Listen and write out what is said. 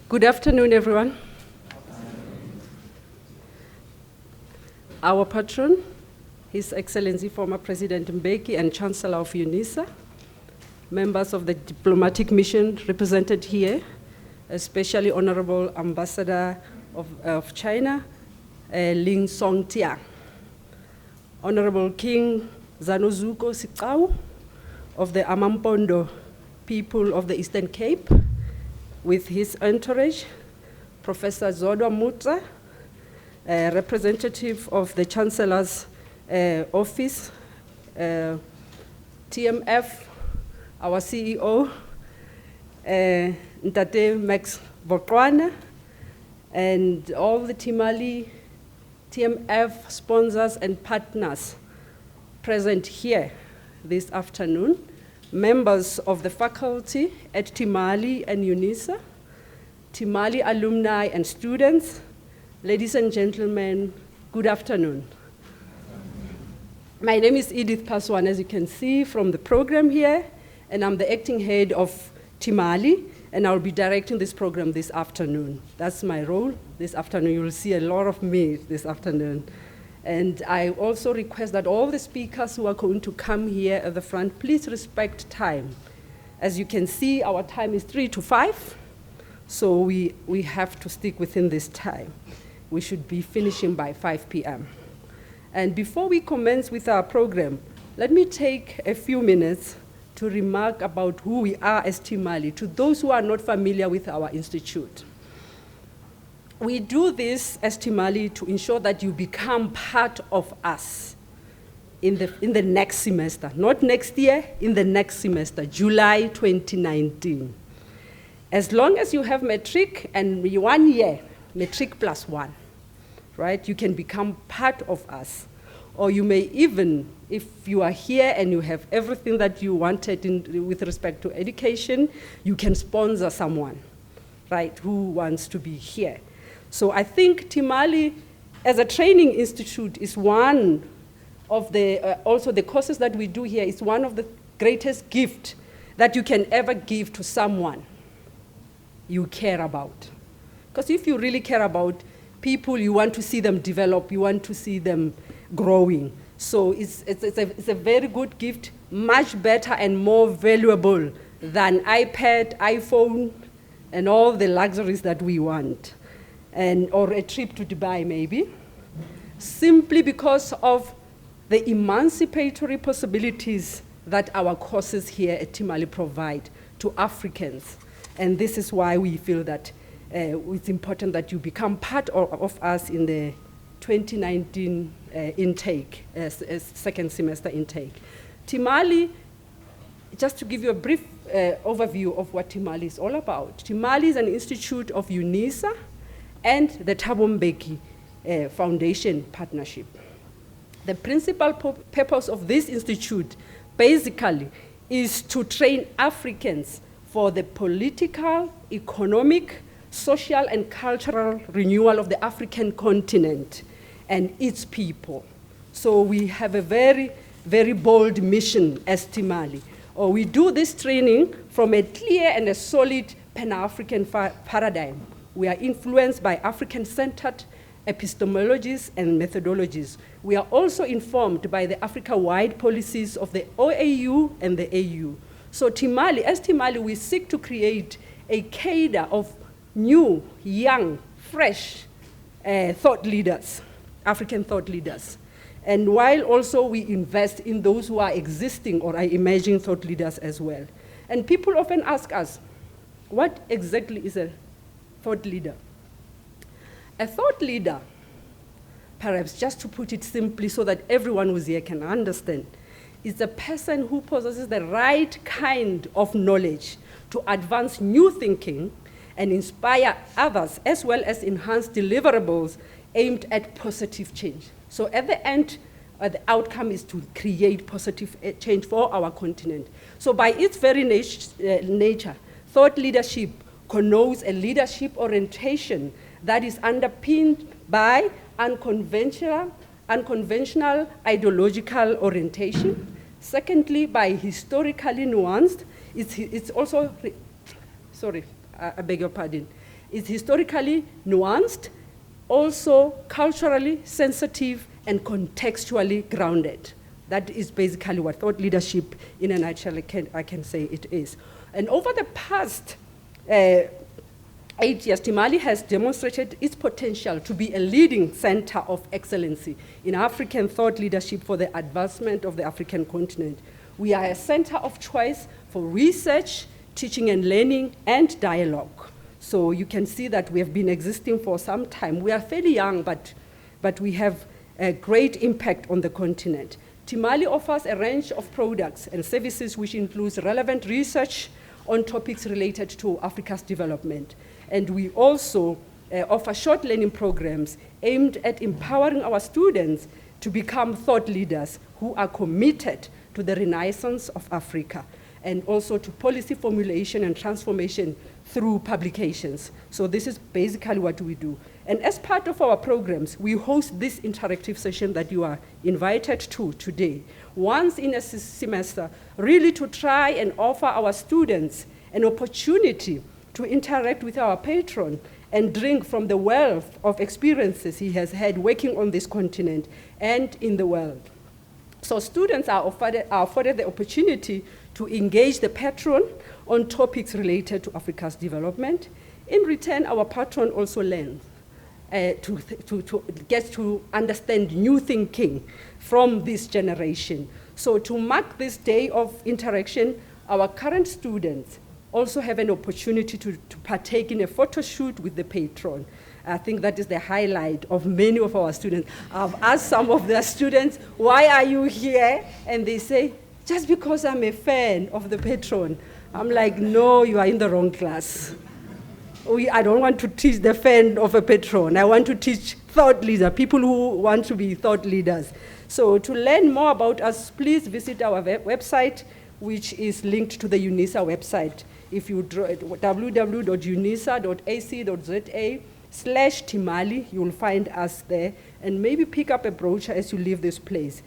Good afternoon, everyone. Our patron, His Excellency former President Mbeki and Chancellor of UNISA, members of the diplomatic mission represented here, especially Honorable Ambassador of China, Ling Songtia, Honorable King Zanozuko Sikau of the Amampondo people of the Eastern Cape, with his entourage, Professor Zodwa Mutsa, representative of the Chancellor's office, TMF, our CEO, Ntate Max Botwana, and all the TMF sponsors and partners present here this afternoon, members of the faculty at Timali and UNISA, Timali alumni and students, ladies and gentlemen, good afternoon. My name is E Paswana, as you can see from the program here, and I'm the acting head of Timali, and I'll be directing this program this afternoon. That's my role this afternoon. You will see a lot of me this afternoon. And I also request that all the speakers who are going to come here at the front, please respect time. As you can see, our time is 3 to 5, so we have to stick within this time. We should be finishing by 5 p.m. And before we commence with our program, let me take a few minutes to remark about who we are as Timali, to those who are not familiar with our institute. We do this as Timali to ensure that you become part of us in the next semester, not next year, in the next semester, July 2019. As long as you have matric and 1 year, matric plus 1, right, you can become part of us. Or you may even, if you are here and you have everything that you wanted with respect to education, you can sponsor someone, right, who wants to be here. So I think Timali, as a training institute, is one of the, also the courses that we do here is one of the greatest gifts that you can ever give to someone you care about. Because if you really care about people, you want to see them develop, you want to see them growing. So it's a very good gift, much better and more valuable than iPad, iPhone, and all the luxuries that we want. Or a trip to Dubai, maybe, simply because of the emancipatory possibilities that our courses here at Timali provide to Africans. And this is why we feel that it's important that you become part of us in the 2019 intake, second semester intake. Timali, just to give you a brief overview of what Timali is all about. Timali is an institute of UNISA and the Thabo Mbeki Foundation partnership. The principal purpose of this institute basically is to train Africans for the political, economic, social, and cultural renewal of the African continent and its people. So we have a very, very bold mission as Timali. We do this training from a clear and a solid Pan-African paradigm. We are influenced by African-centered epistemologies and methodologies. We are also informed by the Africa-wide policies of the OAU and the AU. So as Timali, we seek to create a cadre of new, young, fresh thought leaders, African thought leaders. And while also we invest in those who are existing or are emerging thought leaders as well. And people often ask us, what exactly is a thought leader? A thought leader, perhaps just to put it simply so that everyone who's here can understand, is a person who possesses the right kind of knowledge to advance new thinking and inspire others, as well as enhance deliverables aimed at positive change. So at the end, the outcome is to create positive change for our continent. So by its very nature, thought leadership connotes a leadership orientation that is underpinned by unconventional ideological orientation. Secondly, by historically nuanced, it's also, I beg your pardon, It's historically nuanced, also culturally sensitive, and contextually grounded. That is basically what thought leadership in a nutshell I can say it is. And over the past 8 years, Timali has demonstrated its potential to be a leading center of excellency in African thought leadership for the advancement of the African continent. We are a center of choice for research, teaching and learning, and dialogue. So you can see that we have been existing for some time. We are fairly young, but we have a great impact on the continent. Timali offers a range of products and services which includes relevant research on topics related to Africa's development. And we also offer short learning programs aimed at empowering our students to become thought leaders who are committed to the renaissance of Africa, and also to policy formulation and transformation through publications. So this is basically what we do. And as part of our programs, we host this interactive session that you are invited to today, once in a semester, really to try and offer our students an opportunity to interact with our patron and drink from the wealth of experiences he has had working on this continent and in the world. So students are afforded the opportunity to engage the patron on topics related to Africa's development. In return, our patron also learns to get to understand new thinking from this generation. So to mark this day of interaction, our current students also have an opportunity to partake in a photo shoot with the patron. I think that is the highlight of many of our students. I've asked some of their students, why are you here? And they say, just because I'm a fan of the patron. I'm like, no, you are in the wrong class. I don't want to teach the fan of a patron. I want to teach thought leaders, people who want to be thought leaders. So to learn more about us, please visit our website, which is linked to the UNISA website. If you draw www.unisa.ac.za/Timali, you'll find us there, and maybe pick up a brochure as you leave this place.